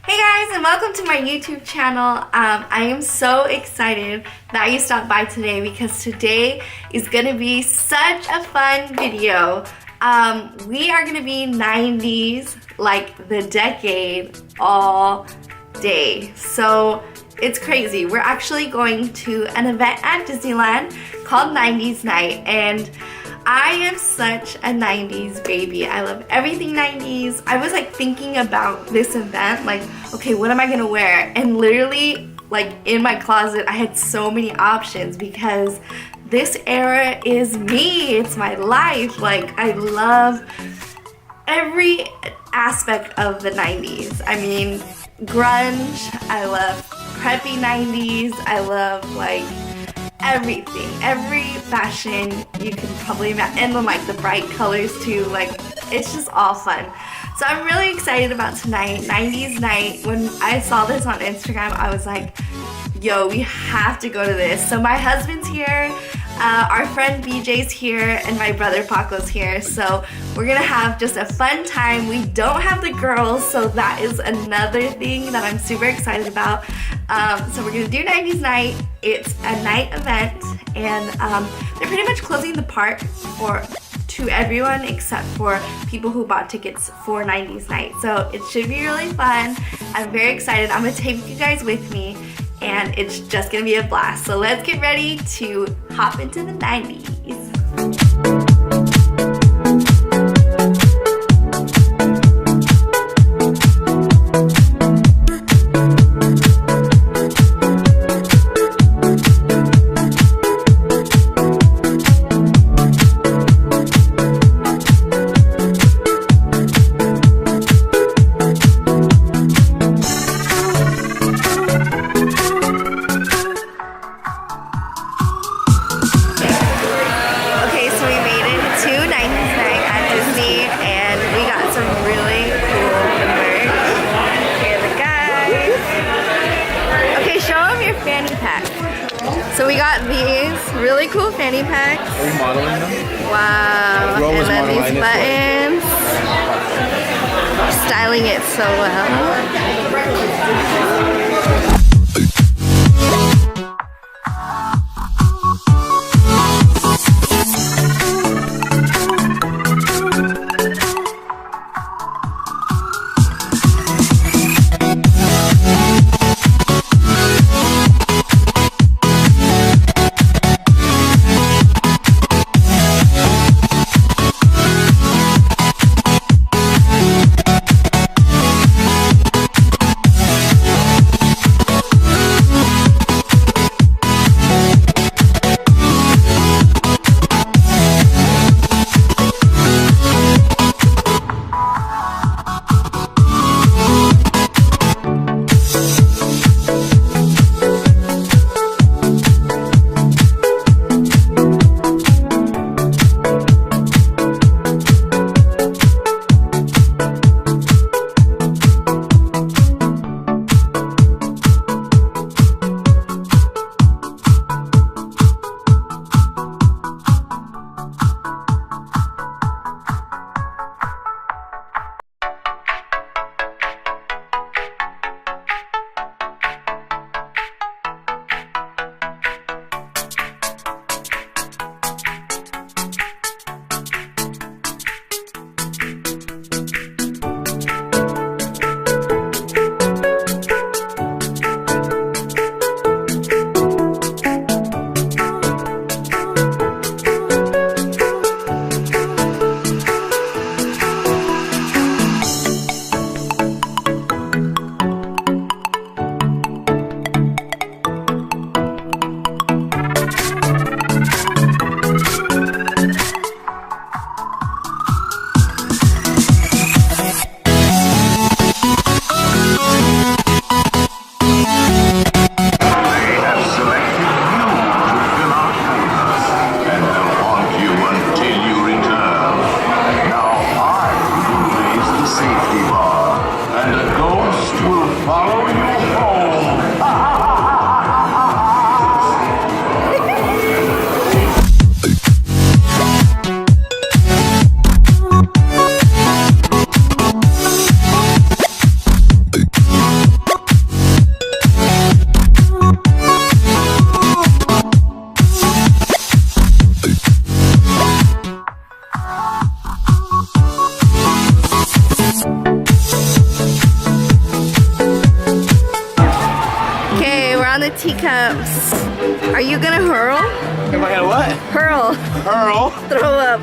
Hey guys, and welcome to my YouTube channel. I am so excited that you stopped by today because today is gonna be such a fun video. We are gonna be 90s, like the decade, all day. So it's crazy. We're actually going to an event at Disneyland called 90's Nite, and I am such a 90s baby. I love everything 90s. I was like thinking about this event, like, okay, what am I gonna wear? And literally, like in my closet, I had so many options because this era is me. It's my life. Like, I love every aspect of the 90s. I mean, grunge, I love preppy 90s, I love like everything, every fashion you can probably imagine, and then like the bright colors too, like it's just all fun. So I'm really excited about tonight, 90's Nite. When I saw this on Instagram, I was like, yo, we have to go to this. So my husband's here, our friend BJ's here, and my brother Paco's here. So we're gonna have just a fun time. We don't have the girls, so that is another thing that I'm super excited about. So we're gonna do 90's Nite. It's a night event, and they're pretty much closing the park to everyone except for people who bought tickets for 90's Nite. So it should be really fun. I'm very excited. I'm gonna take you guys with me, and it's just gonna be a blast. So let's get ready to hop into the 90s. So we got these really cool fanny packs. Are you modeling them? Wow. And then these buttons. Styling it so well. teacups. Are you gonna hurl? Am I gonna what? Hurl. Hurl? Throw up.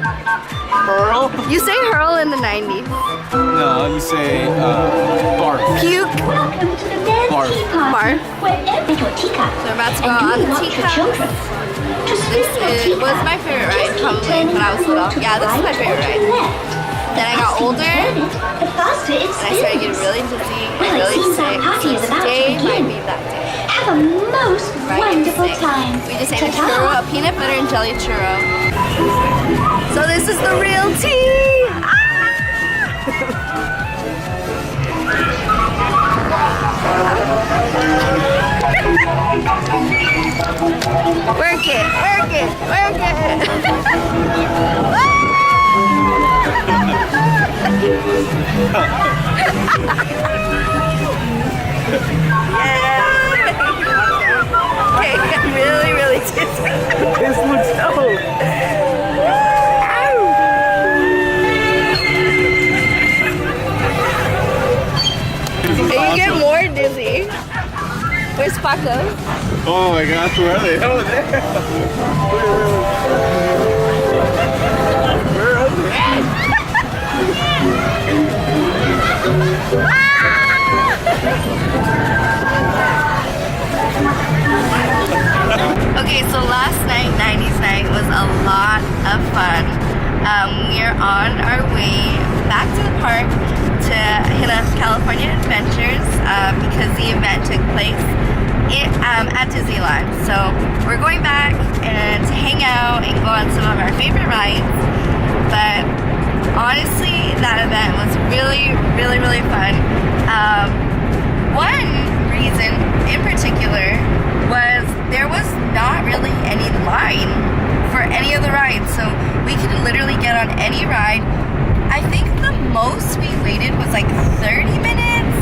Hurl? You say hurl in the 90s. No, you say barf. Puke. Welcome to the Nancy Barf. Party, Barf. where every your teacup. So we're about to go and on you the want your teacups. children. To This spin your teacup, was my favorite ride, just keep probably, turning when I was the wheel little. to Yeah, this is my the right favorite or to ride. the left. Then I got older, and The faster it I started getting spins. really dizzy and Well, it really seems our sick. party So is about to today might begin. be that day. Have a most Right, wonderful sick. time. We just ate a Ta-ta. churro, a peanut butter and jelly churro. So this is the real tea! Work it, work it, work it! Yeah! Okay, I'm really dizzy. This looks dope. You get more dizzy. Where's Paco? Oh my gosh, where are they? Oh, there. Where are they? Okay, so last night, 90's night, was a lot of fun. We're on our way back to the park to hit up California Adventures because the event took place at Disneyland. So we're going back and to hang out and go on some of our favorite rides. But honestly, that event was really fun. One reason in particular was there was not really any line for any of the rides, so we could literally get on any ride. I think the most we waited was like 30 minutes,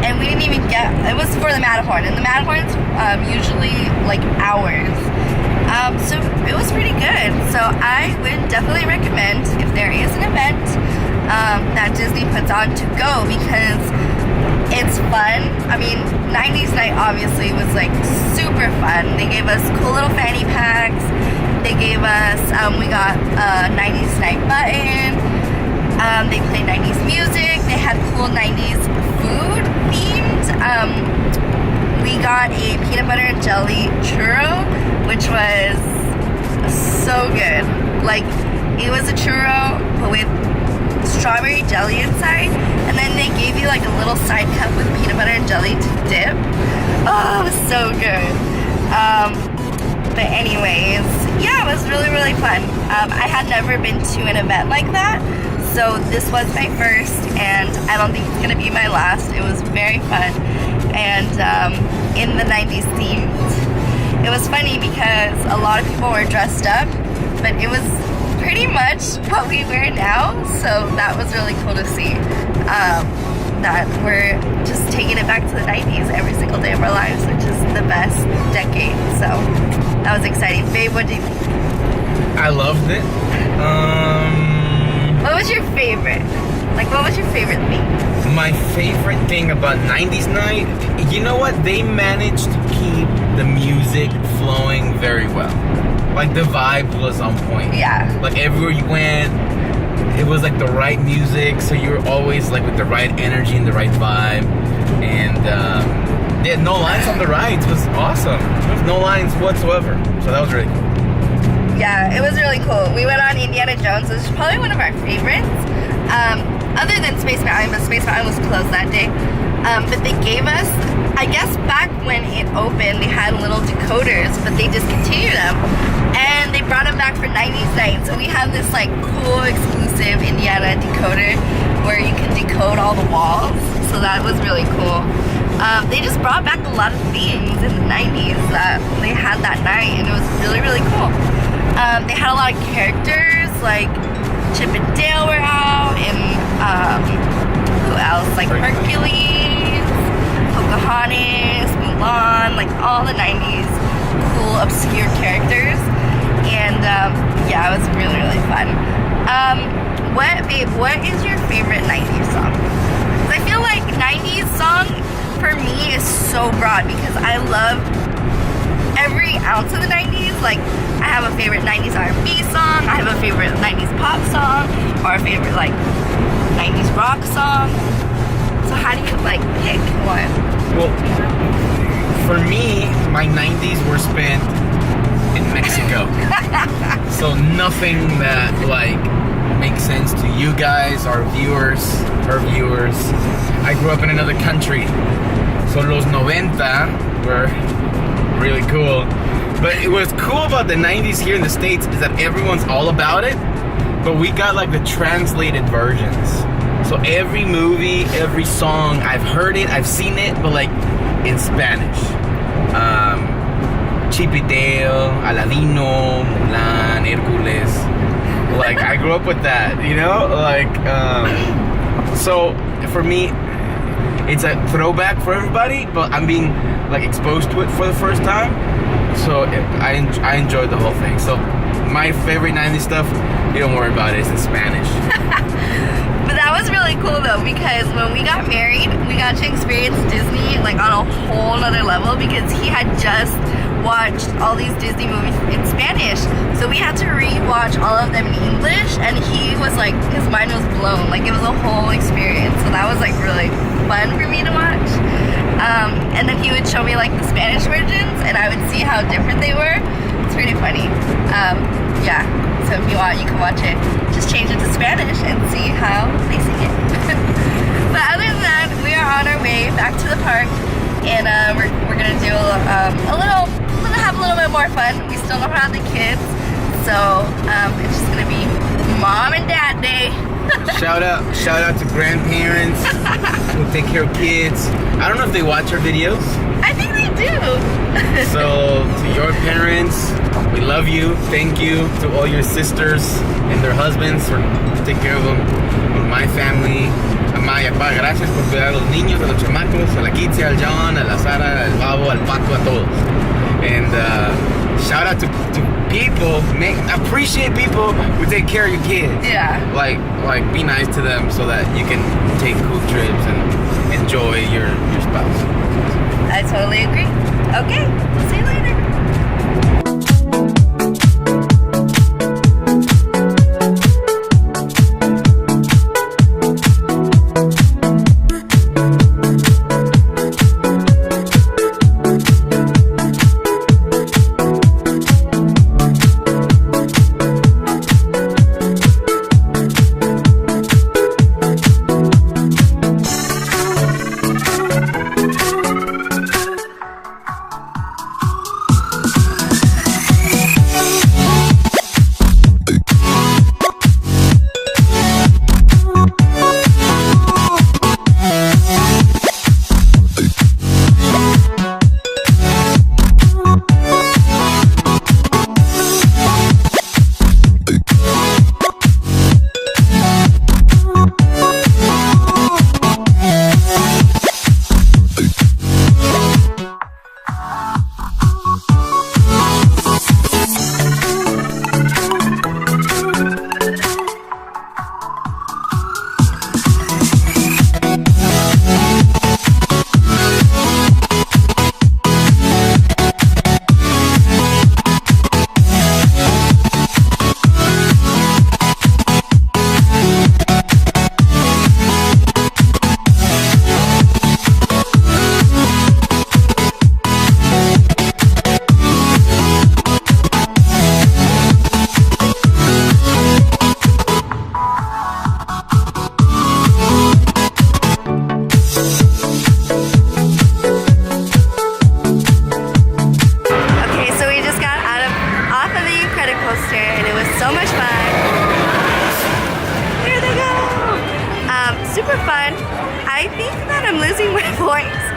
and we didn't even get, it was for the Matterhorn, and the Matterhorn's usually like hours. So it was pretty good. So I would definitely recommend, if there is an event that Disney puts on, to go, because it's fun. I mean, 90's night obviously was like super fun. They gave us cool little fanny packs. They gave us, we got a 90's night button. They played 90's music. They had cool 90's food themed. We got a peanut butter and jelly churro, which was so good. Like, it was a churro, but with strawberry jelly inside, and then they gave you like a little side cup with peanut butter and jelly to dip. Oh, it was so good. But anyways, yeah, it was really fun. I had never been to an event like that, so this was my first, and I don't think it's gonna be my last. It was very fun, and in the 90's themed. It was funny because a lot of people were dressed up, but it was pretty much what we wear now, so that was really cool to see. That we're just taking it back to the 90's every single day of our lives, which is the best decade. So that was exciting. Babe, what did you think? I loved it. What was your favorite? Like, what was your favorite thing? My favorite thing about 90's night, you know what? They managed to keep the music flowing very well. Like, the vibe was on point. Yeah. Like, everywhere you went, it was like the right music, so you were always like with the right energy and the right vibe. And they had no lines on the rides. It was awesome. There was no lines whatsoever. So that was really cool. Yeah, it was really cool. We went on Indiana Jones, which is probably one of our favorites. Other than Space Mountain, but Space Mountain was closed that day. But they gave us, I guess back when it opened, they had little decoders, but they discontinued them. And they brought them back for 90's night. So we have this like cool exclusive Indiana decoder where you can decode all the walls. So that was really cool. They just brought back a lot of themes in the 90's that they had that night, and it was really cool. They had a lot of characters, like Chip and Dale were out, and who else? Like Hercules, Pocahontas, Mulan, like all the 90's cool, obscure characters. And yeah, it was really fun. What is your favorite 90's song? 'Cause I feel like 90's song for me is so so broad because I love every ounce of the 90s. Like, I have a favorite 90s R&B song, I have a favorite 90s pop song, or a favorite like 90s rock song. So how do you like pick one? Well, for me, my 90s were spent in Mexico. So nothing that like makes sense to you guys, our viewers, her viewers. I grew up in another country. So los 90 were really cool. But what's cool about the 90s here in the States is that everyone's all about it, but we got like the translated versions. So every movie, every song, I've heard it, I've seen it, but like in Spanish. Chip y Dale, Aladino, Mulan, Hercules. Like, I grew up with that, you know? Like, so for me, it's a throwback for everybody, but I'm being like exposed to it for the first time. So I enjoyed the whole thing. So my favorite 90s stuff, you don't worry about it, it's in Spanish. But that was really cool though, because when we got married, we got to experience Disney like on a whole nother level, because he had just watched all these Disney movies in Spanish. So we had to re-watch all of them in English, and he was like, his mind was blown. Like, it was a whole experience. So that was like really fun for me to watch. And then he would show me like the Spanish versions, and I would see how different they were. It's pretty funny. Yeah, so if you want, you can watch it. Just change it to Spanish and see how they sing it. But other than that, we are on our way back to the park, and we're gonna do have a little bit more fun. We still don't have the kids, so it's just gonna be mom and dad day. Shout out to grandparents who take care of kids. I don't know if they watch our videos. I think they do. So to your parents, we love you. Thank you to all your sisters and their husbands for taking care of them. My family, Amaya, pa, gracias por cuidar a los niños, a los chamacos, a la Kitty, al John, a la Sara, al Babo, al Paco, a todos. And shout out to people, appreciate people who take care of your kids. Yeah. Like be nice to them so that you can take cool trips and enjoy your spouse. I totally agree. Okay, we'll see you later.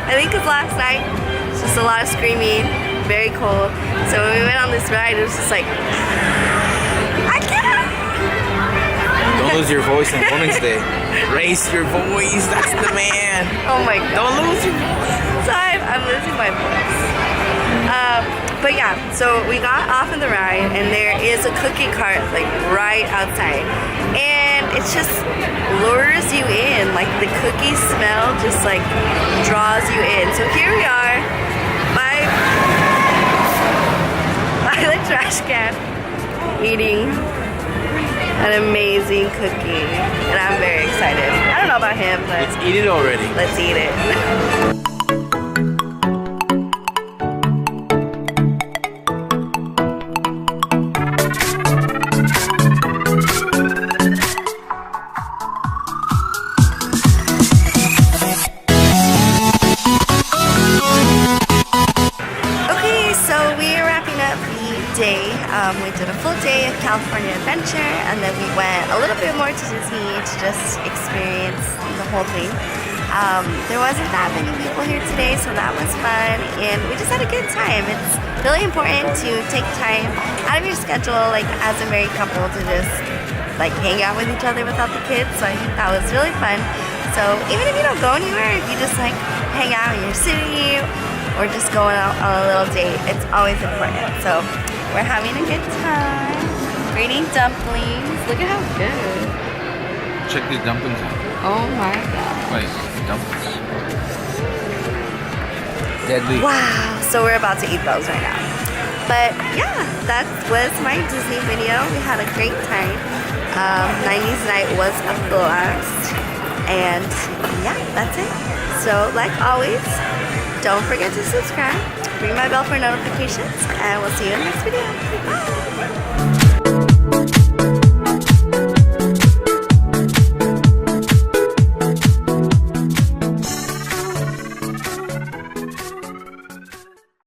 I think because last night it's just a lot of screaming, very cold. So when we went on this ride, it was just like, I can't. Don't lose your voice on Women's Day. Raise your voice, that's the man. Oh my god. Don't lose your voice. So I'm losing my voice. But yeah, so we got off of the ride and there is a cookie cart like right outside. And it just lures you in. Like the cookie smell just like draws you in. So here we are by the trash can eating an amazing cookie. And I'm very excited. I don't know about him, but Let's eat it already. let's eat it. Day. We did a full day of California adventure, and then we went a little bit more to Disney to just experience the whole thing. There wasn't that many people here today, so that was fun, and we just had a good time. It's really important to take time out of your schedule, like as a married couple, to just like hang out with each other without the kids. So I think that was really fun. So even if you don't go anywhere, if you just like hang out in your city or just going out on a little date, it's always important. So we're having a good time. We're eating dumplings. Look at how good. Check these dumplings out. Oh my god. Wait, dumplings. Deadly. Wow. So we're about to eat those right now. But yeah, that was my Disney video. We had a great time. 90's night was a blast. And yeah, that's it. So like always, don't forget to subscribe. Ring my bell for notifications, and we'll see you in the next video. Bye!